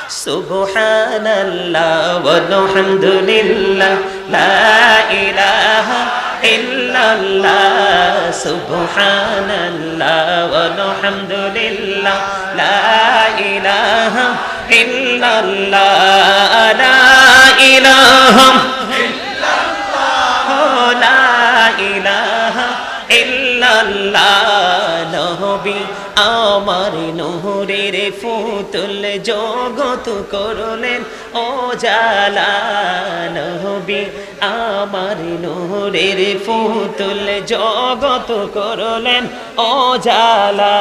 সুবহানাল্লাহ ওয়ালহামদুলিল্লাহ লা ইলাহা ইল্লাল্লাহ সুবহানাল্লাহ ওয়ালহামদুলিল্লাহ লা ইলাহা ইল্লাল্লাহ লা ইলাহা ইল্লাল্লাহ লা ইলাহা ইল্লাল্লাহ নবী আমার নূরের ফুতুল জগত করলেন ও জালা নবী আমার নূরের ফুতুল জগত করলেন ও জালা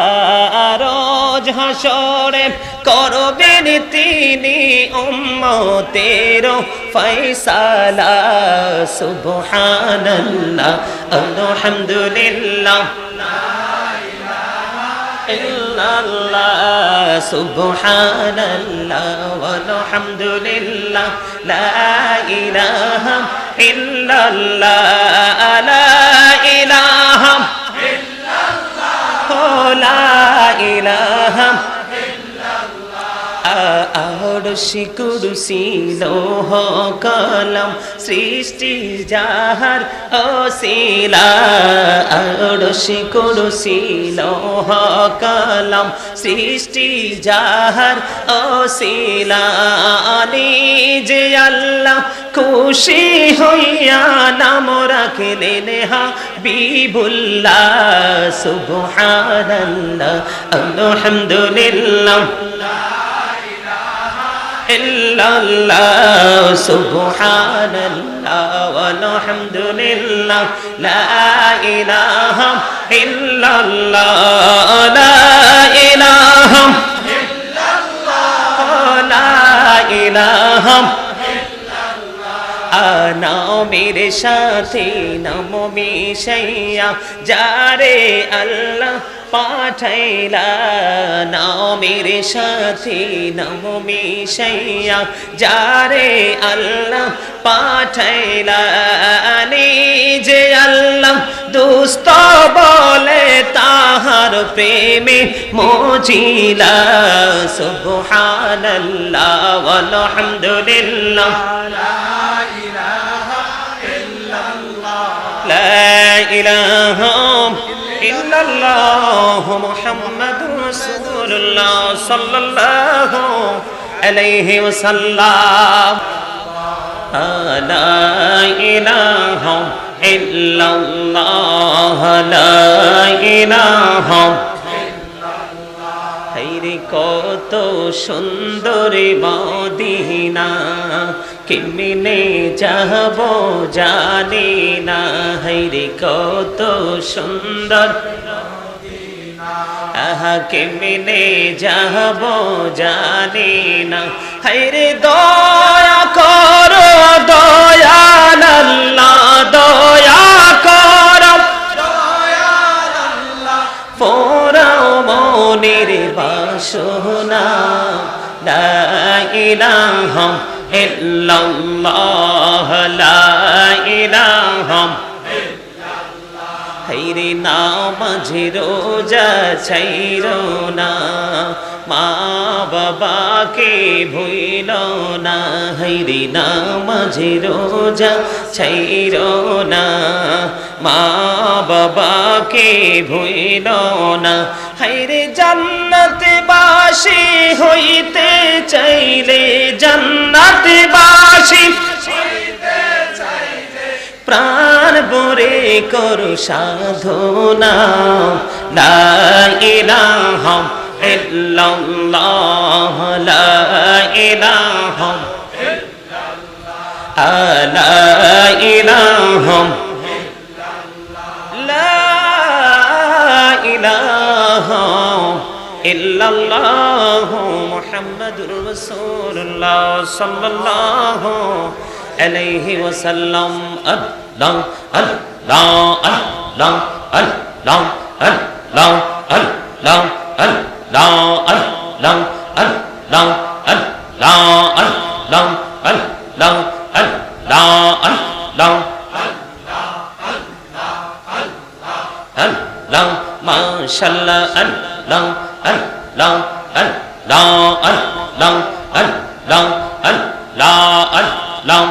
রোজ হাসরে করবেন তিনি উম্মতের ফয়সালা সুবহানাল্লাহ আলহামদুলিল্লাহ ইল্লাল্লাহ সুবহানাল্লাহ ওয়ালহামদুলিল্লাহ লা ইলাহা ইল্লাল্লাহ লা ইলাহা ইল্লাল্লাহ লা ইলাহা আরশি কুরসি লৌহ কলম সৃষ্টি যাহার ওসিলা আরশি কুরসি লৌহ কলম সৃষ্টি যাহার ওসিলা নিজে আল্লাহ খুশি হইয়া নাম রাখলেন হাবিবুল্লাহ সুবহানাল্লাহ আলহামদুলিল্লাহ ইল্লাল্লাহ সুবহানাল্লাহ ওয়ালহামদুলিল্লাহ লা ইলাহা ইল্লাল্লাহ লা ইলাহা ইল্লাল্লাহ লা ইলাহা নামের সাথে নাম মিশাইয়া যারে আল্লাহ পাঠাইলা নামের সাথে নাম মিশাইয়া যারে আল্লাহ পাঠাইলা নিজে আল্লাহ দুস্ত বলে তাহার প্রেমে মজিলা সুবহানাল্লাহ ওয়ালহামদুলিল্লাহ لا إله إلا الله محمد رسول الله صلى الله عليه وسلم لا إله إلا الله لا إله হায়রে কত সুন্দর মদিনা কেমনে যাব জানি না হায়রে কত সুন্দর মদিনা আহা কেমনে যাব জানি না হায়রে দয়া করো দয়াল আল্লাহ দয়া করো দয়াল আল্লাহ পোরাও মনের বাসনা লা ইলাহা ইল্লাল্লাহ লা ইলাহা ইল্লাল্লাহ হায়রে নামাজ রোজা ছাইরো না মা বাবাকে ভুইলো না হায়রে নামাজ রোজা ছাইরো না মা বাবাকে ভুইলো না হায়রে জান্নাতে বাসী হইতে চাইলে জান্নাতে বাসী হইতে চাইলে প্রাণ ভরে করো সাধনা লা ইলাহা ইল্লাল্লাহ লা ইলাহা ইল্লাল্লাহ লা ইলাহা ইল্লাল্লাহ মুহাম্মাদুর রাসূলুল্লাহ সাল্লাল্লাহু আলাইহি ওয়াসাল্লাম আল্লাহ আল্লাহ আল্লাহ আল্লাহ আল্লাহ আল্লাহ আল্লাহ আল্লাহ আল্লাহ আল্লাহ আল্লাহ আল্লাহ আল্লাহ আল্লাহ আল্লাহ মাশাআল্লাহ আল্লাহ আল্লাহ আল্লাহ আল্লাহ আল্লাহ আল্লাহ আল্লাহ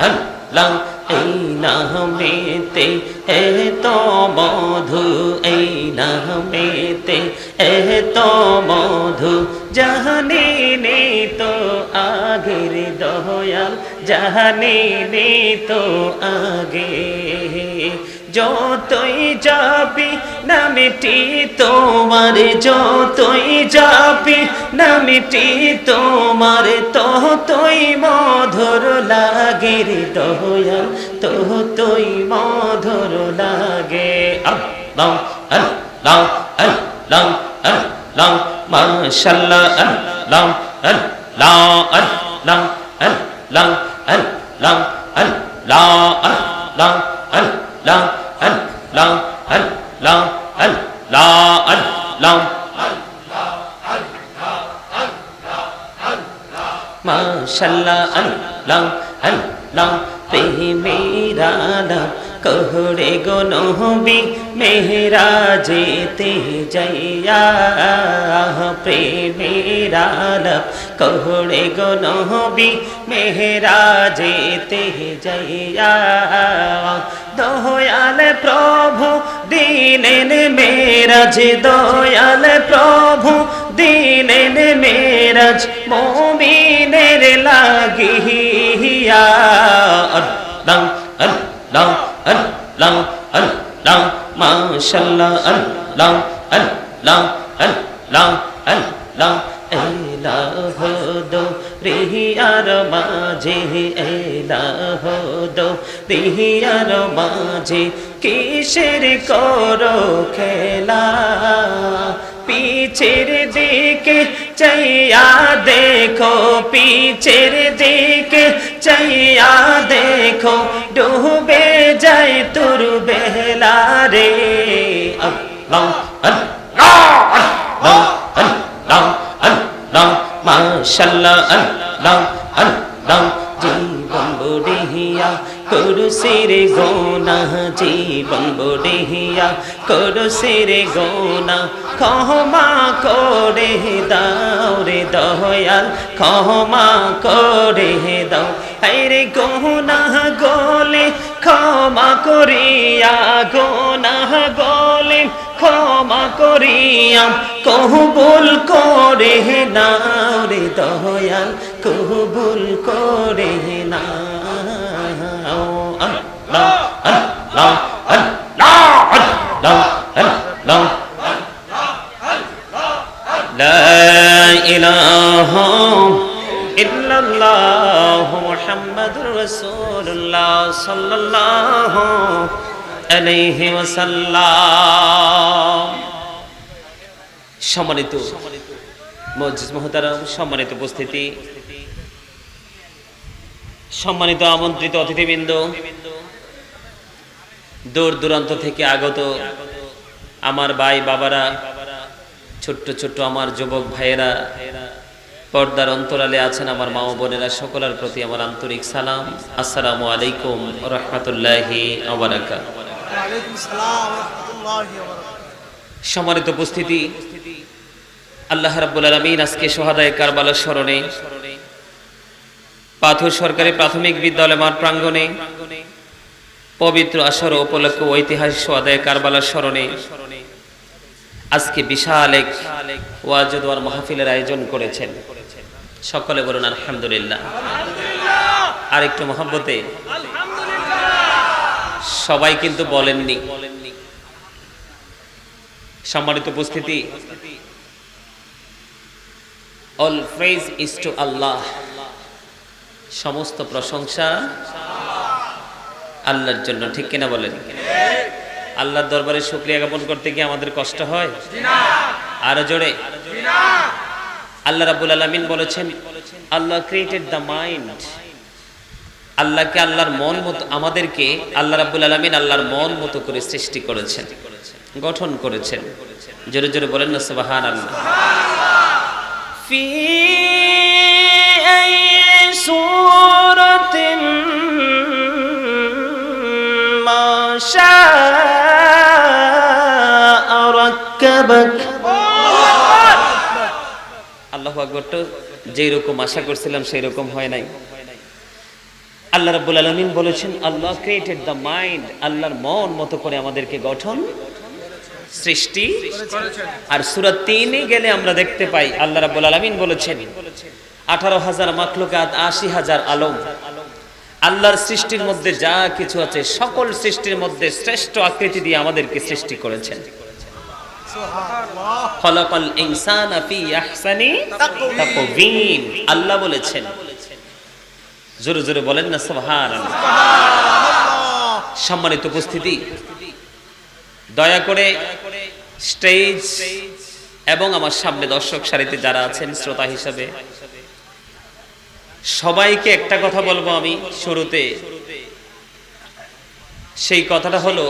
আল্লাহ এই নামেতে এত মধু এই নামেতে এত মধু জাহানি তো আগের দয়াল জাহানি তো আগে যতই যাবি নামটি তোমার যতই যাবি নামটি তোমার ততই মধুর লাগে রে দয়াল ততই মধুর লাগে আল্লাহ আল্লাহ আল্লাহ আল্লাহ মাশাআল্লাহ আল্লাহ আল্লাহ আল্লাহ আল্লাহ আল্লাহ আল্লাহ আল্লাহ আল্লাহ আল্লাহ আল্লাহ আল্লাহ আল্লাহ মাশাআল্লাহ আল্লাহ আল্লাহ প্রেমেরা কোহরে গো নবী মেহরাজেতে যাইয়া প্রেমেরা কোহরে গো নবী মেহরাজেতে যাইয়া দয়াল প্রভু দিলেন মেরাজ দয়াল প্রভু দিলেন মেরাজ মুমিনের লাগিয়া আল্লাহ আল্লাহ আল্লাহ আল্লাহ মাশাআল্লাহ আল্লাহ আল্লাহ আল্লাহ আল্লাহ এলাহ দো রিয়ার মাঝে এলাহ দো রিয়ার মাঝে কিসের করো খেলা পিছের দিকে চাইয়া দেখো পিছের দিকে চাইয়া দেখো ডুবে যায় তোর বেলা রে আল্লাহ আল্লাহ আল্লাহ আল্লাহ আল্লাহ মাশাআল্লাহ আল্লাহ আল্লাহ জীবন বড়িয়া করুসির গোনা জীবন বড়িয়া করুসির গোনা ক্ষমা করে দাও রে দয়াল ক্ষমা করে দাও আরে গোনা গলে ক্ষমা করিয়া গোনা গলে ক্ষমা করিয়া কবুল করে নাও রে দয়াল কবুল করে নাও আল্লাহ আল্লাহ আল্লাহ আল্লাহ আল্লাহ লা ইলাহা ইল্লাল্লাহ মুহাম্মাদুর রাসূলুল্লাহ সাল্লাল্লাহু আলাইহি ওয়াসাল্লাম। সম্মানিত মুআজ্জিজ মুহতারাম, সম্মানিত উপস্থিতি, সম্মানিত আমন্ত্রিত অতিথিবৃন্দ, দূর দূরান্ত থেকে আগত আমার ভাই বাবারা, ছোট্ট ছোট্ট আমার যুবক ভাইয়েরা, পর্দার অন্তরালে আছেন আমার মা ও বোনেরা, সকলের প্রতি আমার আন্তরিক সালাম। আসসালামু আলাইকুম ওয়া রাহমাতুল্লাহি ওয়া বারাকাতুহু। সম্মানিত উপস্থিতি, আল্লাহ রাব্বুল আলামিন আজকে শহাদায়ে কারবালার স্মরণে পাথর সরকারি প্রাথমিক বিদ্যালয় মাঠ প্রাঙ্গণে পবিত্র আসর উপলক্ষে ঐতিহাসিক শহাদায়ে কারবালার স্মরণে আজকে বিশাল এক ওয়াজ ও মাহফিলের আয়োজন করেছেন। সকলে বলুন আলহামদুলিল্লাহ। আর একটু মহব্বতে সবাই কিন্তু বলেননি। সম্মানিত উপস্থিতি, অল প্রেজ ইজ টু আল্লাহ, সমস্ত প্রশংসা আল্লাহর জন্য, ঠিক কিনা বলেন? আল্লাহর দরবারে শুকরিয়া জ্ঞাপন করতে গিয়ে আমাদের কষ্ট হয়? আরো জোরে। আল্লাহ রাব্বুল আলামিন বলেছেন, আল্লাহ ক্রিয়েটেড দ্য মাইন্ড। আল্লাহকে আল্লাহর মন মতো, আমাদেরকে আল্লাহ রাব্বুল আলামিন আল্লাহর মন মতো করে সৃষ্টি করেছেন, গঠন করেছেন। জোরে জোরে বলেন না সুবহানাল্লাহ। ফি আইয়ি সূরাতিন মা শাআ রাক্কাবাক আল্লাহু আকবার, তো যেই রকম আশা করছিলাম সেই রকম হয় নাই। আল্লাহ রাব্বুল আলামিন বলেছেন আল্লাহ ক্রিয়েটেড দ্য মাইন্ড, আল্লাহর মন মতো করে আমাদেরকে গঠন সৃষ্টি করেছেন। আর সূরা 3 এ গেলে আমরা দেখতে পাই আল্লাহ রাব্বুল আলামিন বলেছেন 18,000 মাখলুকাত, 80,000 আলম। আল্লাহর সৃষ্টির মধ্যে যা কিছু আছে সকল সৃষ্টির মধ্যে শ্রেষ্ঠ আকৃতি দিয়ে আমাদেরকে সৃষ্টি করেছেন। সুবহানাল্লাহ। খলাকাল ইনসানা ফি আহসানি তাকওয়িম, আল্লাহ বলেছেন। জোরে জোরে বলেন না সুবহানাল্লাহ। সম্মানিত উপস্থিতি, দয়া করে স্টেজ এবং আমার সামনে দর্শক সারিতে যারা আছেন শ্রোতা হিসাবে সবাইকে একটা কথা বলবো আমি শুরুতে। সেই কথাটা হলো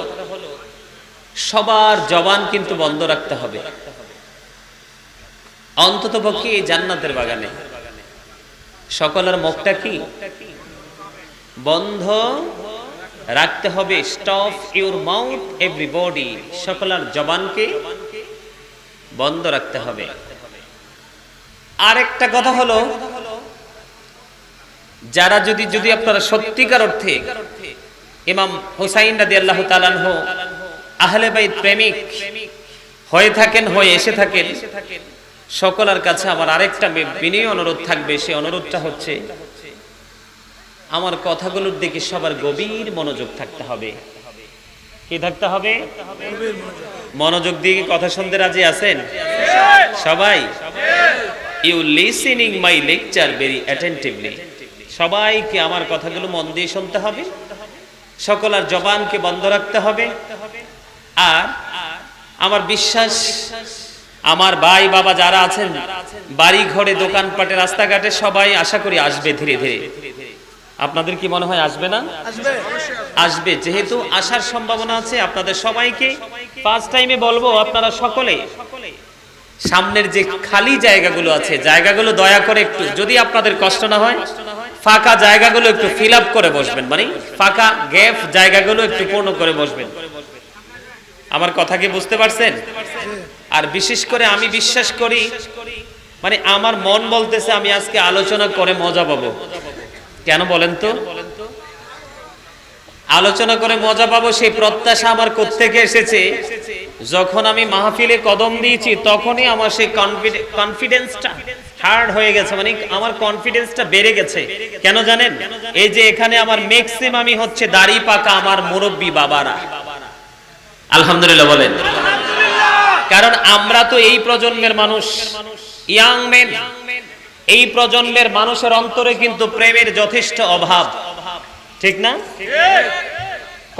সবার জবান কিন্তু বন্ধ রাখতে হবে, অন্ততপক্ষে এই জান্নাতের বাগানে সকলের মুখটা কি বন্ধ রাখতে হবে। স্টপ ইউর মাউথ এভরিবডি, সকলের জবানকে বন্ধ রাখতে হবে। আরেকটা কথা হলো যারা যদি আপনারা সত্যিকার অর্থে ইমাম হুসাইন রাদিয়াল্লাহু তাআলা আনহু আহলে বাইত প্রেমিক হয়ে থাকেন, হয়ে এসে থাকেন, সকলের কাছে আমার আরেকটা বিনয়ী অনুরোধ থাকবে। সেই অনুরোধটা হচ্ছে আমার কথাগুলোর দিকে সবার গভীর মনোযোগ থাকতে হবে। কি থাকতে হবে? মনোযোগ দিয়ে কথা শুনতে রাজি আছেন সবাই? You listening my lecture very attentively. সবাইকে আমার কথাগুলো মন দিয়ে শুনতে হবে, সকলের জবানকে বন্ধ রাখতে হবে। আর আমার বিশ্বাস আমার ভাই বাবা যারা আছেন বাড়ি ঘরে দোকানপাটে রাস্তাঘাটে সবাই আশা করি আসবে ধীরে ধীরে। আপনাদের কি মনে হয় আসবে না? আসবে। যেহেতু আসার সম্ভাবনা আছে, আপনাদের সবাইকে ফার্স্ট টাইমে বলবো আপনারা সকলে সামনের যে খালি জায়গাগুলো আছে জায়গাগুলো দয়া করে একটু, যদি আপনাদের কষ্ট না হয়, ফাঁকা জায়গাগুলো একটু ফিল আপ করে বসবেন, মানে ফাঁকা গ্যাপ জায়গাগুলো একটু পূর্ণ করে বসবেন। আমার কথা কি বুঝতে পারছেন? আর বিশেষ করে আমি বিশ্বাস করি, মানে আমার মন বলতেছে আমি আজকে আলোচনা করে মজা পাবো। কেন বলেন তো? আলোচনা করে মজা পাবো সেই প্রত্যাশা আমার কোত্থেকে এসেছে? যখন আমি মাহফিলে কদম দিয়েছি তখনই আমার সেই কনফিডেন্সটা হার্ড হয়ে গেছে, মানে আমার কনফিডেন্সটা বেড়ে গেছে। কেন জানেন? এই যে এখানে আমার ম্যাক্সিমামই হচ্ছে দাড়ি পাকা আমার মুরব্বী বাবারা। আলহামদুলিল্লাহ বলেন। কারণ আমরা তো এই প্রজন্মের মানুষ, ইয়াং মেন। এই প্রজন্মের মানুষের অন্তরে কিন্তু প্রেমের যথেষ্ট অভাব, ঠিক না?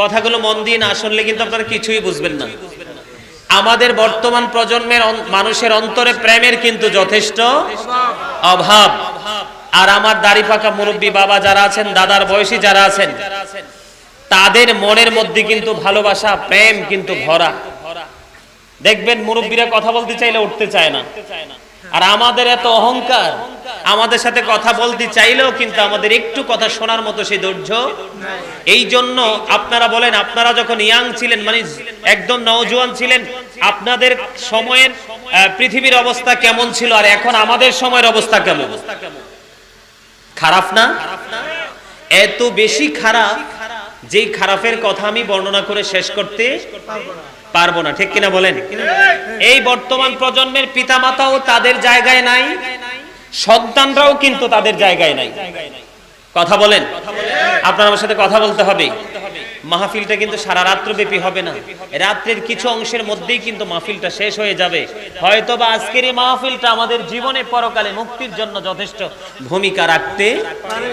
কথাগুলো মন দিয়ে না শুনলে কিন্তু আপনারা কিছুই বুঝবেন না। আমাদের বর্তমান প্রজন্মের মানুষের অন্তরে প্রেমের কিন্তু যথেষ্ট অভাব। আর আমার দাড়ি পাকা মুরব্বী বাবা যারা আছেন, দাদার বয়সী যারা আছেন, তাদের মনের মধ্যে কিন্তু ভালোবাসা প্রেম কিন্তু ভরা। দেখবেন মুরব্বীরা কথা বলতে চাইলে উঠতে চায় না। আর আমাদের এত অহংকার, আমাদের সাথে কথা বলতে চাইলেও কিন্তু আমাদের একটু কথা শোনার মতো সেই ধৈর্য। এই জন্য আপনারা বলেন, আপনারা যখন ইয়াং ছিলেন, মানে একদম নওজোয়ান ছিলেন, আপনাদের সময়ের পৃথিবীর অবস্থা কেমন ছিল আর এখন আমাদের সময়ের অবস্থা কেমন? খারাপ না? এত বেশি খারাপ যেই খারাপের কথা আমি বর্ণনা করে শেষ করতে পারবো না, ঠিক কিনা বলেন? এই বর্তমান প্রজন্মের পিতামাতাও তাদের জায়গায় নাই, সন্তানরাও কিন্তু তাদের জায়গায় নাই। কথা বলেন, আপনার আমার সাথে কথা বলতে হবে। মাহফিলটা কিন্তু সারা রাত্র ব্যাপী হবে না, রাত্রের কিছু অংশের মধ্যেই কিন্তু মাহফিলটা শেষ হয়ে যাবে। হয়তোবা আজকের এই মাহফিলটা আমাদের জীবনে পরকালে মুক্তির জন্য যথেষ্ট ভূমিকা রাখতে পারে।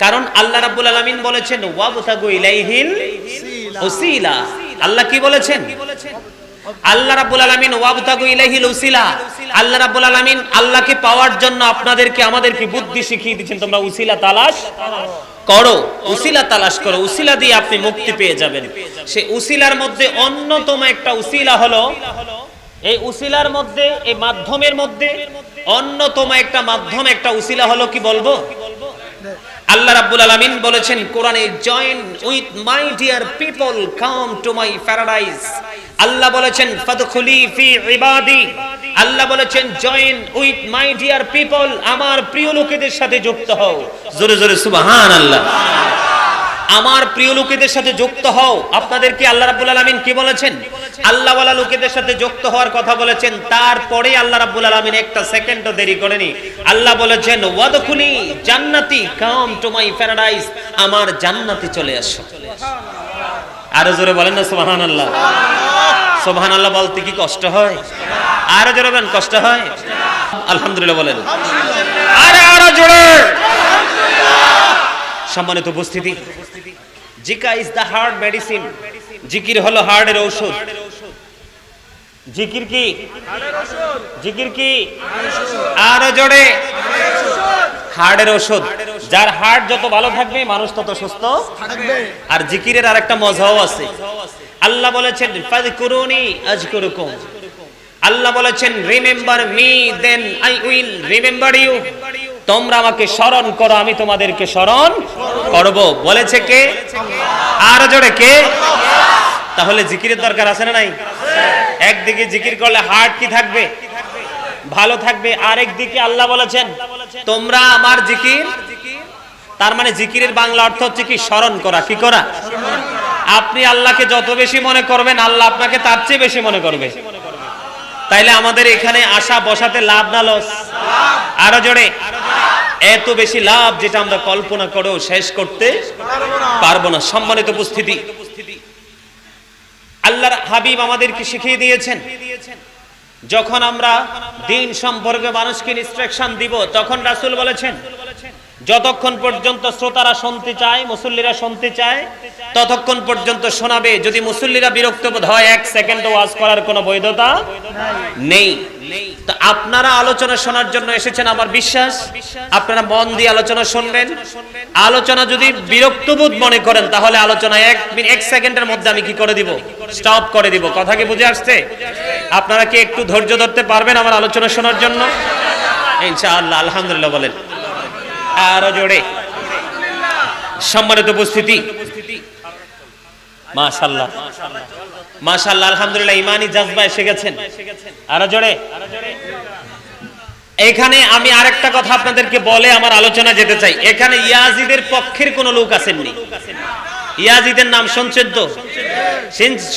কারণ আল্লাহ রাব্বুল আলামিন বলেছেন ওয়াবতাগু ইলাইহিল ওসিলা। আল্লাহ কি বলেছেন? আল্লাহ রাব্বুল আলামিন ওয়াবতাগু ইলাইহিল ওসিলা। আল্লাহ রাব্বুল আলামিন আল্লাহকে পাওয়ার জন্য আপনাদেরকে আমাদেরকে বুদ্ধি শিখিয়ে দিয়েছেন, তোমরা উসিলা তালাশ করো, উসিলা তালাশ করো, উসিলা দিয়ে আপনি মুক্তি পেয়ে যাবেন। সেই উসিলার মধ্যে অন্যতম একটা উসিলা হলো, এই উসিলার মধ্যে, এই মাধ্যমের মধ্যে অন্যতম একটা মাধ্যম, একটা উসিলা হলো কি বলবো? আল্লাহ রাব্বুল আলামিন বলেছেন কোরআনে, join with my dear people, come to my paradise. আল্লাহ বলেছেন ফাদখুলি ফি ইবাদি। আল্লাহ বলেছেন join with my dear people, আমার প্রিয় লোকেদের সাথে যুক্ত হও। জোরে জোরে সুবহানাল্লাহ। আমার প্রিয় লোকেদের সাথে যুক্ত হও। আপনাদেরকে আল্লাহ রাব্বুল আলামিন কি বলেছেন? আল্লাহওয়ালা লোকেদের সাথে যুক্ত হওয়ার কথা বলেছেন। তারপরে আল্লাহ রাব্বুল আলামিন একটা সেকেন্ডও দেরি করেনি। আল্লাহ বলেছেন ওয়াদখুলি জান্নাতি, কাম টু মাই প্যারাডাইস, আমার জান্নাতে চলে আসো। আরো জোরে বলেন না সুবহানাল্লাহ। সুবহানাল্লাহ বলতে কি কষ্ট হয়? আরো জোরে বলেন, কষ্ট হয়? আলহামদুলিল্লাহ বলেন। আরো জোরে। সম্মানিত উপস্থিতি, জিকির ইজ দা হার্ট মেডিসিন। জিকির হলো হার্টের ঔষধ। জিকির কি? জিকির কি? আরো জোরে। হার্টের ঔষধ। যার হার্ট যত ভালো থাকবে মানুষ তত সুস্থ থাকবে। আর জিকিরের আরেকটা মজাও আছে। আল্লাহ বলেছেন ফাযকুরুনি আযকুরুকুম। আল্লাহ বলেছেন remember me then I will remember you. তোমরা আমাকে স্মরণ করো, আমি তোমাদেরকে স্মরণ করব। বলেছে কে? আরো জোরে কে? তাহলে জিকিরের দরকার আছে না নাই? একদিকে জিকির করলে হার্ট কি থাকবে? ভালো থাকবে। আরেকদিকে আল্লাহ বলেছেন তোমরা আমার জিকির, তার মানে জিকিরের বাংলা অর্থ হচ্ছে কি? স্মরণ করা। কি করা? আপনি আল্লাহকে যত বেশি মনে করবেন আল্লাহ আপনাকে তার চেয়ে বেশি মনে করবে। তাইলে আমাদের এখানে আসা বসাতে লাভ না লস? আরো জোরে। এত বেশি লাভ যেটা আমরা কল্পনা করেও শেষ করতে পারবো না। সম্মানিত উপস্থিতি, আল্লাহর হাবিব আমাদেরকে শিখিয়ে দিয়েছেন যখন আমরা দ্বীন সম্পর্কে মানুষকে ইনস্ট্রাকশন দিব তখন রাসূল বলেছেন যতক্ষণ পর্যন্ত শ্রোতারা শুনতে চায়, মুসল্লিরা শুনতে চায়, ততক্ষণ পর্যন্ত শোনাবে। যদি মুসল্লিরা বিরক্ত বোধ হয়, এক সেকেন্ড ওয়াজ করার কোনো বৈধতা নেই। তো আপনারা আলোচনা শোনার জন্য এসেছেন, আমার বিশ্বাস আপনারা মন দিয়ে আলোচনা শুনবেন। আলোচনা যদি বিরক্তবোধ মনে করেন তাহলে আলোচনা এক সেকেন্ডের মধ্যে আমি কি করে দিব? স্টপ করে দিব। কথা কি বুঝে আসছে? আপনারা কি একটু ধৈর্য ধরতে পারবেন আমার আলোচনা শোনার জন্য? ইনশাআল্লাহ। আলহামদুলিল্লাহ বলেন। আরো জোরে। সম্মানিত উপস্থিতি, মাশাআল্লাহ মাশাআল্লাহ আলহামদুলিল্লাহ, ঈমানি জাযবা এসে গেছেন। আরো জোরে। এখানে আমি আরেকটা কথা আপনাদেরকে বলে আমার আলোচনা যেতে চাই। এখানে ইয়াজিদের পক্ষের কোন লোক আসেননি। ইয়াজিদের নাম শুনছেন তো?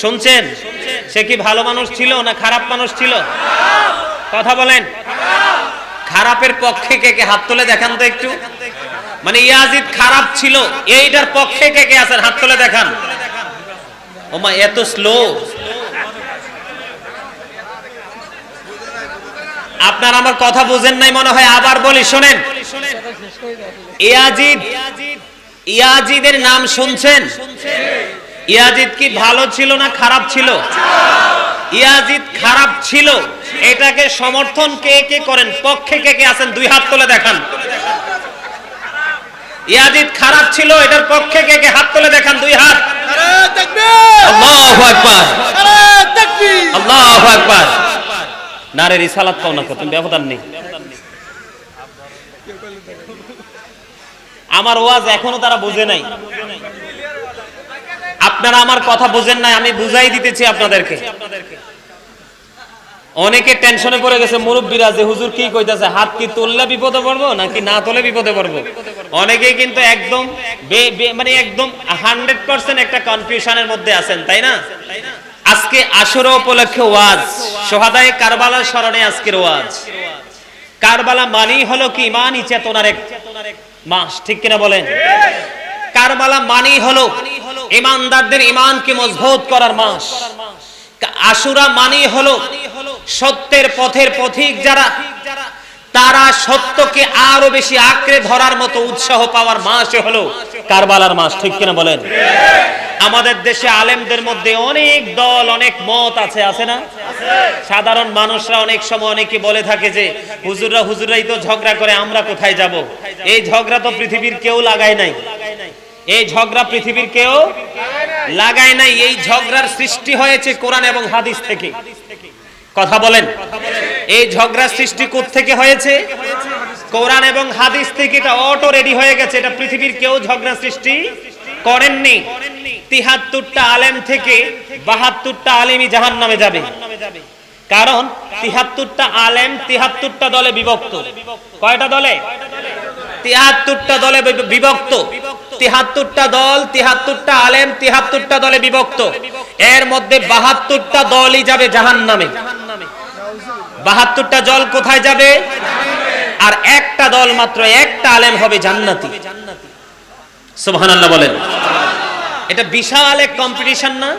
শুনছেন? সে কি ভালো মানুষ ছিল না খারাপ মানুষ ছিল? কথা বলেন। খারাপের পক্ষে কে কে হাত তুলে দেখান তো একটু। মানে ইয়াজিদ খারাপ ছিল এইটার পক্ষে কে কে আছেন? হাত তুলে দেখান। ওমা এত স্লো। আপনারা আমার কথা বুঝেন নাই মনে হয়, আবার বলি শোনেন। ইয়াজিদের নাম শুনছেন? ইয়াজিদ কি ভালো ছিল না খারাপ ছিল? ইয়াজিদ খারাপ ছিল। এটাকে সমর্থন কে কে করেন? পক্ষে কে কে আছেন? দুই হাত তুলে দেখান। ইয়াজিদ খারাপ ছিল, এটার পক্ষে কে কে? হাত তুলে দেখান, দুই হাত। নারে তাকবীর, আল্লাহু আকবার, নারে তাকবীর, আল্লাহু আকবার। নারে রিসালাত পাও না, তুমি ব্যবধান নেই। আমার ওয়াজ এখনো তারা বুঝে নাই। আপনারা আমার কথা বুঝেন নাই, আমি বুঝাই দিতেছি আপনাদেরকে। অনেকে টেনশনে পড়ে গেছে মুরব্বীরা যে হুজুর কি কইতাছে, হাত কি তুললে বিপদে পড়বো নাকি না তুলে বিপদে পড়বো। অনেকেই কিন্তু একদম মানে একদম 100% একটা কনফিউশনের মধ্যে আছেন, তাই না? আজকে আশুরা উপলক্ষে ওয়াজ, শহাদায়ে কারবালার স্মরণে আজকের ওয়াজ। কারবালা মানেই হলো কি? ইমানি চেতনার এক মাস, ঠিক কিনা বলেন? কারবালা মানেই হলো ইমানদারদের ইমানকে মজবুত করার মাস। আশুরা মানেই হলো সত্যের পথের পথিক যারা, তারা সত্যকে আরো বেশি আঁকড়ে ধরার মতো উৎসাহ পাওয়ার মাস হলো কারবালার মাস, ঠিক কিনা বলেন? আমাদের দেশে আলেমদের মধ্যে অনেক দল, অনেক মত আছে, আছে না? সাধারণ মানুষরা অনেক সময় অনেকে বলে থাকে যে হুজুররাই তো ঝগড়া করে, আমরা কোথায় যাব? এই ঝগড়া তো পৃথিবীর কেউ লাগায় নাই। এই ঝগড়া পৃথিবীর কেউ লাগায় নাই। এই ঝগড়ার সৃষ্টি হয়েছে কোরআন এবং হাদিস থেকে। কথা বলেন। এই ঝগড়ার সৃষ্টি কোথা থেকে হয়েছে? কোরআন এবং হাদিস থেকে এটা অটো রেডি হয়ে গেছে, এটা পৃথিবীর কেউ ঝগড়া সৃষ্টি করেননি। ৭৩টা আলেম থেকে ৭২টা আলেমই জাহান্নামে যাবে, কারণ ৭৩টা আলেম ৭৩টা দলে বিভক্ত। কয়টা দলে? ৭৩টা দলে বিভক্ত। ৭৩টা দল, ৭৩টা আলেম ৭৩টা দলে বিভক্ত। এর মধ্যে ৭২টা দলই যাবে জাহান্নামে। ৭২টা দল কোথায় যাবে? আর একটা দল মাত্র, একটা আলেম হবে জান্নাতি। সুবহানাল্লাহ বলেন। এটা বিশাল এক কম্পিটিশন না?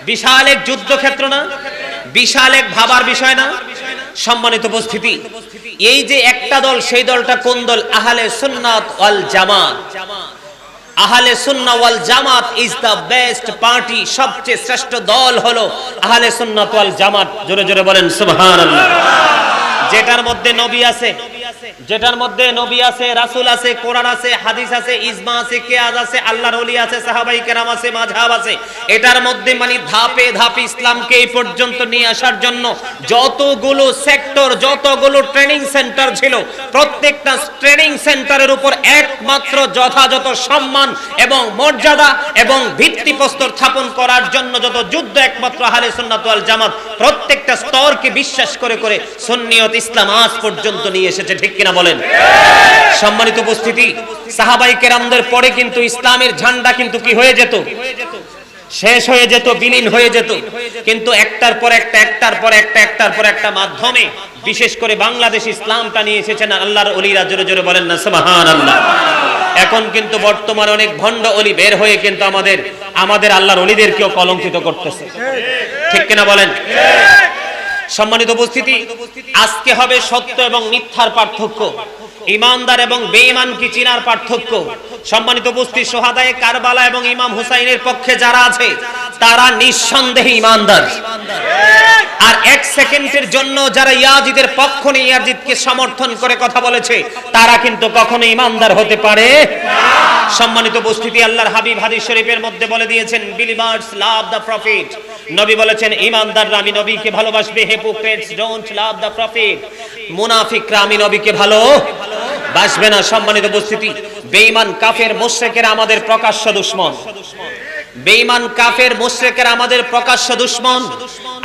বিশাল এক যুদ্ধক্ষেত্র না? বিশাল এক ভাবার বিষয় না? সম্মানিত উপস্থিতি, এই যে একটা দল, সেই দলটা কোন দল? আহলে সুন্নাত ওয়াল জামাত। আহলে সুন্নাহ ওয়াল জামাত ইজ দ্য বেস্ট পার্টি। সবচেয়ে শ্রেষ্ঠ দল হলো আহলে সুন্নাত ওয়াল জামাত। জোরে জোরে বলেন সুবহানাল্লাহ। যেটার মধ্যে নবী আছে, যেটার মধ্যে নবী আছে, রাসূল আছে, কোরআন আছে, হাদিস আছে, ইজমা আছে, কিয়াস আছে, আল্লাহর ওলি আছে, সাহাবায়ে কেরাম আছে, মাযহাব আছে। এটার মধ্যে মানে ধাপে ধাপে ইসলামকে এই পর্যন্ত নিয়ে আসার জন্য যতগুলো সেক্টর, যতগুলো ট্রেনিং সেন্টার ছিল, প্রত্যেকটা ট্রেনিং সেন্টারের উপর একমাত্র যথাযথ সম্মান এবং মর্যাদা এবং ভিত্তিপ্রস্তর স্থাপন করার জন্য যত যুদ্ধ, একমাত্র আহলে সুন্নাত ওয়াল জামাত প্রত্যেকটা স্তরকে বিশ্বাস করে করে সুন্নিয়ত ইসলাম আজ পর্যন্ত নিয়ে এসেছে। ঠিক কিনা বলেন? সম্মানিত উপস্থিতি, সাহাবায়ে কেরামদের পরে কিন্তু ইসলামের ঝান্ডা কিন্তু কি হয়ে যেত? শেষ হয়ে যেত, বিলীন হয়ে যেত। কিন্তু একটার পর একটা, একটার পর একটা, একটার পর একটা মাধ্যমে বিশেষ করে বাংলাদেশ ইসলামটা নিয়ে এসেছেন আল্লাহর ওলিরা। জোরে জোরে বলেন না সুবহানাল্লাহ। এখন কিন্তু বর্তমানে অনেক ভণ্ড ওলি বের হয়ে কিন্তু আমাদের আল্লাহর ওলিদেরকেও কলঙ্কিত করতেছে। ঠিক কিনা বলেন? সম্মানিত উপস্থিতি, আজকে হবে সত্য এবং মিথ্যার পার্থক্য, ইমানদার এবং বেঈমানকে চিনার পার্থক্য। সম্মানিত উপস্থিতি, সোহাদায়ে কারবালা এবং ইমাম হুসাইনের পক্ষে যারা আছে তারা নিঃসন্দেহে ইমানদার। আর এক সেকেন্ডের জন্য যারা ইয়াজিদের পক্ষ নিয়ে ইয়াজিদকে সমর্থন করে কথা বলেছে, তারা কিন্তু কখনো ইমানদার হতে পারে না। সম্মানিত উপস্থিতি, আল্লাহর হাবিব হাদিস শরীফের মধ্যে বলে দিয়েছেন, বিলিভার্স লাভ দ্য প্রফিট। নবী বলেছেন, ইমানদাররা আমি নবীকে ভালোবাসবে, hypocrites don't love the profit. মুনাফিকরা আমি নবীকে ভালোবাসবে না। সম্মানিত উপস্থিতি, বেঈমান কাফের মুশরিকেরা আমাদের প্রকাশ্য দুশমন। বেঈমান কাফের মুশরিকেরা আমাদের প্রকাশ্য দুশমন।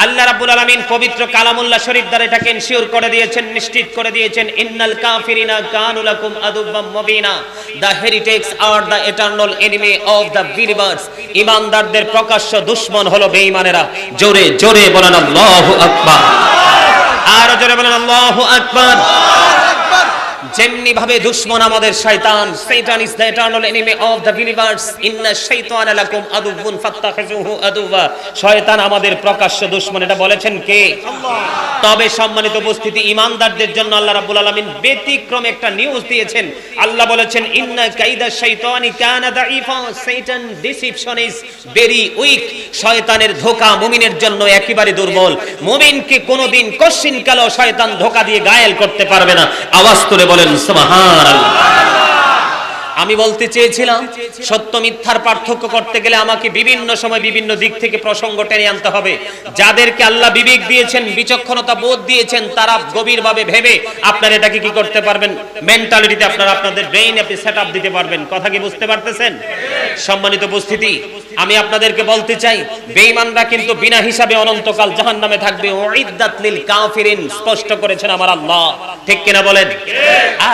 আল্লাহ রাব্বুল আলামিন পবিত্র কালামুল্লাহ শরীফ দ্বারা এটাকে ইনশিওর করে দিয়েছেন, নিশ্চিত করে দিয়েছেন, ইন্নাল কাফিরিনা কানু লাকুম আদুব্বাম মুবিনা, the heretics are the eternal enemy of the believers. ঈমানদারদের প্রকাশ্য দুশমন হলো বেঈমানেরা। জোরে জোরে বলেন আল্লাহু আকবার। আর জোরে বলেন আল্লাহু আকবার। যেমনি ভাবে দুশমন আমাদের শয়তান, শয়তান is the eternal enemy of the believers, ইন্না শাইতানা লাকুম আদুউন ফাত্তাখিযুহু আদুওয়া। শয়তান আমাদের প্রকাশ্য দুশমন, এটা বলেছেন কে? আল্লাহ। তবে সম্মানিত উপস্থিতি, ঈমানদারদের জন্য আল্লাহ রাব্বুল আলামিন ব্যতিক্রম একটা নিউজ দিয়েছেন। আল্লাহ বলেছেন, ইন্না কাইদা শাইতানি কানা দাঈফা, শয়তান ডিসিপশন ইজ ভেরি উইক। শয়তানের ধোঁকা মুমিনের জন্য একেবারে দুর্বল। মুমিনকে কোনোদিন কশিনকালেও শয়তান ধোঁকা দিয়ে ঘায়েল করতে পারবে না। আওয়াজ করে বলেন সুবহানাল্লাহ। আমি বলতে চেয়েছিলাম, সত্য মিথ্যার পার্থক্য করতে গেলে আমাকে বিভিন্ন সময় বিভিন্ন দিক থেকে প্রসঙ্গ টেনে আনতে হবে। যাদেরকে আল্লাহ বিবেক দিয়েছেন, বিচক্ষণতা বোধ দিয়েছেন, তারা গভীরভাবে ভেবে আপনারা এটাকে কি করতে পারবেন, মেন্টালিটিতে আপনাদের ব্রেইন আপনি সেটআপ দিতে পারবেন। কথা কি বুঝতে পারতেছেন? সম্মানিত উপস্থিতি, আমি আপনাদেরকে বলতে চাই, বেঈমানরা কিন্তু বিনা হিসাবে অনন্তকাল জাহান্নামে থাকবে। উইদ্দাত লিল কাফিরিন, স্পষ্ট করেছেন আমার আল্লাহ। ঠিক কিনা বলেন?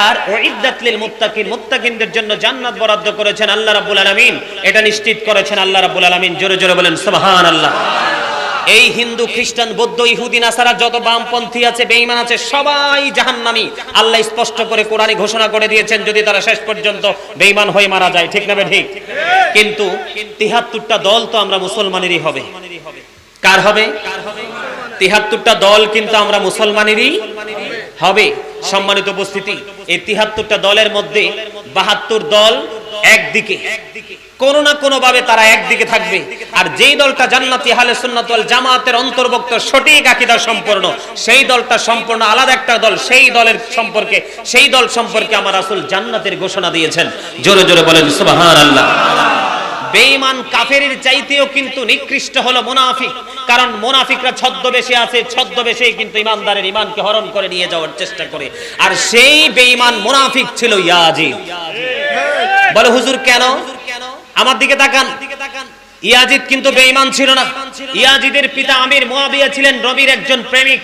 আর উইদ্দাত লিল মুত্তাকিন, মুত্তাকিনদের জন্য জান্নাত বরাদ্দ করেছেন আল্লাহ রাব্বুল আলামিন। এটা নিশ্চিত করেছেন আল্লাহ রাব্বুল আলামিন। জোরে জোরে বলেন সুবহানাল্লাহ। এই হিন্দু, খ্রিস্টান, বৌদ্ধ, ইহুদি, নাসারা যত বামপন্থী আছে, বেঈমান আছে, সবাই জাহান্নামী। আল্লাহ স্পষ্ট করে কোরআনে ঘোষণা করে দিয়েছেন, যদি তারা শেষ পর্যন্ত বেঈমান হয়ে মারা যায়। ঠিক না ঠিক? কিন্তু ৭৩টা দল তো আমরা মুসলমানেরই হবে। কার হবে? ৭৩টা দল কিন্তু আমরা মুসলমানেরই হবে। সম্মানিত উপস্থিতি, এই ৭৩টা দলের মধ্যে ৭২ দল একদিকে, কোন না কোন ভাবে তারা একদিকে থাকবে। আর যেই দলটা জান্নাতি আহলে সুন্নাত ওয়াল জামাতের অন্তর্ভুক্ত, সঠিক আকীদা সম্পন্ন, সেই দলটা সম্পূর্ণ আলাদা একটা দল। সেই দল সম্পর্কে আমার রাসূল জান্নাতের ঘোষণা দিয়েছেন। জোরে জোরে বলেন সুবহানাল্লাহ। বেঈমান কাফেরের চাইতেও কিন্তু নিকৃষ্ট হলো মুনাফিক, কারণ মুনাফিকরা ছদ্মবেশে আছে, ছদ্মবেশেই কিন্তু ইমানদারের ইমানকে হরণ করে নিয়ে যাওয়ার চেষ্টা করে। আর সেই বেঈমান মুনাফিক ছিল ইয়াজিদ। বলে হুজুর কেন? আমার দিকে তাকান। ইয়াজিদ কিন্তু বেঈমান ছিল না। ইয়াজিদের পিতা আমির মুয়াবিয়া ছিলেন নবীর একজন প্রেমিক,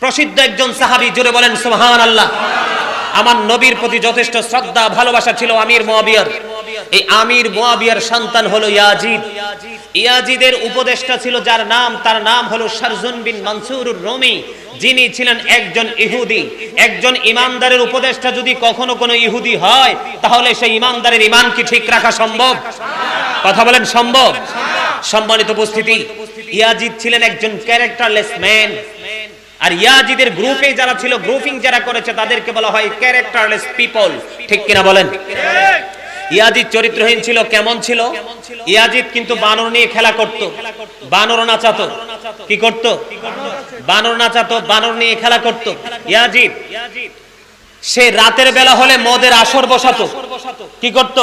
প্রসিদ্ধ একজন সাহাবী। জোরে বলেন সুবহানাল্লাহ। আমার নবীর প্রতি যথেষ্ট শ্রদ্ধা ভালোবাসা ছিল আমির মুয়াবিয়ার। এই আমির মুয়াবিয়ার সন্তান হলো ইয়াজিদ। ইয়াজিদের উপদেষ্টা ছিল যার নাম, তার নাম হলো শারজুন বিন মানসুরুর রুমি, যিনি ছিলেন একজন ইহুদি। একজন ইমানদারের উপদেষ্টা যদি কখনো কোনো ইহুদি হয়, তাহলে সেই ইমানদারের ঈমান কি ঠিক রাখা সম্ভব? কথা বলেন সম্ভব? সম্মানিত উপস্থিতি, ইয়াজিদ ছিলেন একজন ক্যারেক্টারলেস ম্যান। আর ইয়াজিদের গ্রুপে যারা ছিল, গ্রুপিং যারা করেছে, তাদেরকে বলা হয় ক্যারেক্টারলেস পিপল। ঠিক কিনা বলেন? ইয়াজিদ চরিত্রহীন ছিল। কেমন ছিল? ইয়াজিদ কিন্তু বানর নিয়ে খেলা করত, বানর নাচাতো। কি করত? বানর নাচাতো, বানর নিয়ে খেলা করত ইয়াজিদ। সে রাতের বেলা হলে মদের আসর বসাতো। কি করত?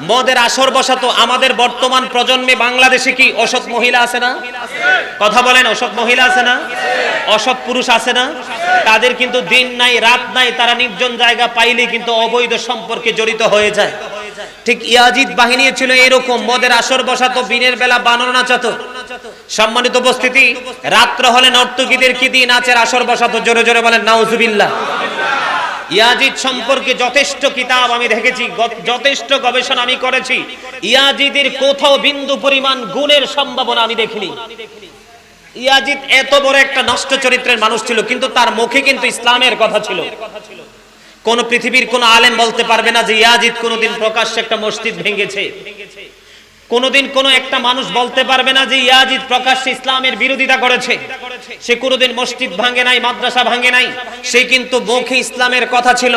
মদের আসর বসাতো। আমাদের বর্তমান প্রজন্মে বাংলাদেশে কি অসৎ মহিলা আছে না? কথা বলেন, অসৎ মহিলা আছে না? অসৎ পুরুষ আছে না? তাদের কিন্তু দিন নাই রাত নাই, তারা নির্জন জায়গা পাইলে কিন্তু অবৈধ সম্পর্কে জড়িত হয়ে যায়। ঠিক ইয়াজিদ বাহিনী ছিল এরকম, মদের আসর বসাতো, দিনের বেলা বানর নাচাতো। সম্মানিত উপস্থিতি, রাত্র হলে নর্তকীদের কি দিয়ে নাচের আসর বসাতো। জোরে জোরে বলেন নাউজুবিল্লাহ। ইয়াজিদ সম্পর্কে যথেষ্ট কিতাব আমি দেখেছি, যথেষ্ট গবেষণা আমি করেছি। ইয়াজিদের কোথাও বিন্দু পরিমাণ গুণের সম্ভাবনা আমি দেখিনি। ইয়াজিদ এত বড় একটা নষ্ট চরিত্রের মানুষ ছিল, কিন্তু তার মুখে কিন্তু ইসলামের কথা ছিল। কোন পৃথিবীর কোন আলেম বলতে পারবে না যে ইয়াজিদ কোনোদিন প্রকাশ্যে একটা মসজিদ ভেঙেছে। কোনোদিন কোন একটা মানুষ বলতে পারবে না যে ইয়াজিদ প্রকাশ্যে ইসলামের বিরোধিতা করেছে। সে কোনোদিন মসজিদ ভাঙে নাই, মাদ্রাসা ভাঙে নাই। সে কিন্তু মুখে ইসলামের কথা ছিল।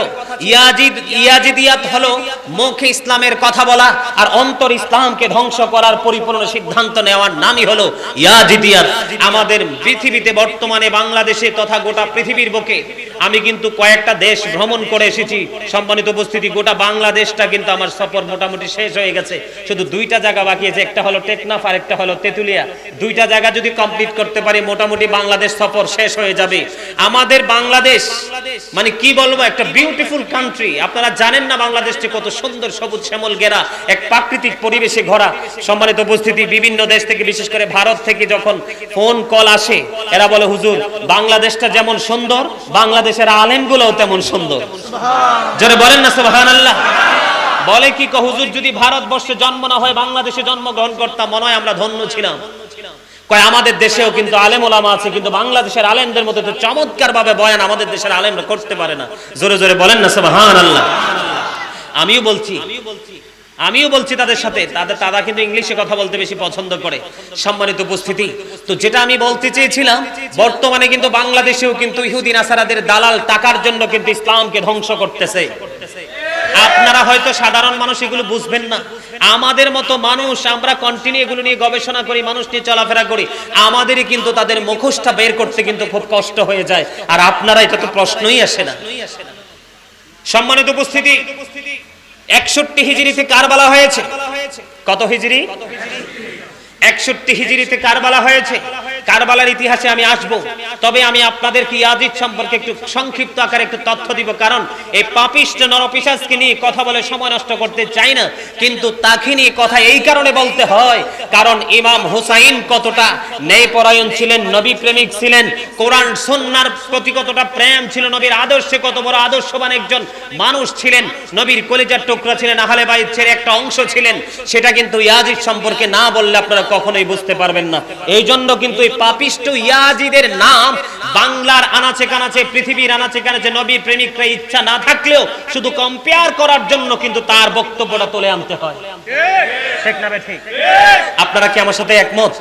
ইয়াজিদিয়াত হলো মুখে ইসলামের কথা বলা, আর অন্তর ইসলামকে ধ্বংস করার পরিপূর্ণ সিদ্ধান্ত নেওয়ার নামই হলো ইয়াজিদিয়াত। আমাদের পৃথিবীতে বর্তমানে বাংলাদেশে তথা গোটা পৃথিবীর বুকে আমি কিন্তু কয়েকটা দেশ ভ্রমণ করে এসেছি। সম্মানিত উপস্থিতি, গোটা বাংলাদেশটা কিন্তু আমার সফর মোটামুটি শেষ হয়ে গেছে। শুধু দুইটা জায়গা বাকি আছে, একটা হলো টেকনাফ আর একটা হলো তেতুলিয়া। দুইটা জায়গা যদি কমপ্লিট করতে পারি, মোটামুটি বাংলাদেশ সফর শেষ হয়ে যাবে। আমাদের বাংলাদেশ মানে কি বলবো, একটা বিউটিফুল কান্ট্রি। আপনারা জানেন না বাংলাদেশটি কত সুন্দর, সবুজ শ্যামল ঘেরা, এক প্রাকৃতিক পরিবেশে ঘেরা। সম্মানিত উপস্থিতি, বিভিন্ন দেশ থেকে, বিশেষ করে ভারত থেকে যখন ফোন কল আসে, এরা বলে হুজুর বাংলাদেশটা যেমন সুন্দর, বাংলাদেশের আলেমগুলোও তেমন সুন্দর। জোরে বলেন না সুবহানাল্লাহ। বলে কি হুজুর যদি ভারতবর্ষে জন্ম না হয় বাংলাদেশে জন্মগ্রহণ করতাম, মনে হয় আমরা ধন্য ছিলাম। কয় আমাদের দেশেও কিন্তু আলেম ওলামা আছে, কিন্তু বাংলাদেশের আলেমদের মতো তো চমৎকার ভাবে বয়ান আমাদের দেশের আলেমরা করতে পারে না। জোরে জোরে বলেন না সুবহানাল্লাহ। আমিও বলছি তাদের সাথে, তারা কিন্তু ইংলিশে কথা বলতে বেশি পছন্দ করে। সম্মানিত উপস্থিতি, তো যেটা আমি বলতে চেয়েছিলাম, বর্তমানে কিন্তু বাংলাদেশেও কিন্তু ইহুদি নাসারাদের দালাল টাকার জন্য কিন্তু ইসলামকে ধ্বংস করতেছে। আপনারা হয়তো সাধারণ মানুষ এগুলো বুঝবেন না। আমাদের মতো মানুষ, আমরা কন্টিনিউ এগুলো নিয়ে গবেষণা করি, মানুষ নিয়ে চলাফেরা করি, আমাদেরই কিন্তু তাদের মুখোশটা বের করতে কিন্তু খুব কষ্ট হয়ে যায়। আর আপনারা, এটা তো প্রশ্নই আসে না। সম্মানিত উপস্থিতি, 61 হিজরিতে কারবালা হয়েছে। কত হিজরি? 61 হিজরিতে কারবালা হয়েছে। কারবালার ইতিহাসে আমি আসব, তবে আমি আপনাদেরকে ইয়াজিদ সম্পর্কে একটু সংক্ষিপ্ত আকারে একটু তথ্য দিব, কারণ এই পাপিষ্ট নরপিশাচকে নিয়ে কথা বলে সময় নষ্ট করতে চাই না। কিন্তু তাকে নিয়ে কথা এই কারণে বলতে হয়, কারণ ইমাম হুসাইন কতটা ন্যায়পরায়ণ ছিলেন, নবী প্রেমিক ছিলেন, কোরআন সুন্নাহর প্রতি কতটা প্রেম ছিল, নবীর আদর্শে কত বড় আদর্শবান একজন মানুষ ছিলেন, নবীর কলিজার টুকরা ছিলেন, আহলে বাইতের একটা অংশ ছিলেন, সেটা কিন্তু ইয়াজিদ সম্পর্কে না বললে আপনারা কখনোই বুঝতে পারবেন না। এই জন্য কিন্তু পাপিষ্ট ইয়াজিদের নাম বাংলার আনাচে কানাচে, পৃথিবীর আনাচে কানাচে নবী প্রেমিকরা ইচ্ছা না থাকলেও শুধু কম্পেয়ার করার জন্য কিন্তু তার বক্তব্যটা তুলে আনতে হয়। ঠিক না? ঠিক। আপনারা কি আমার সাথে একমত?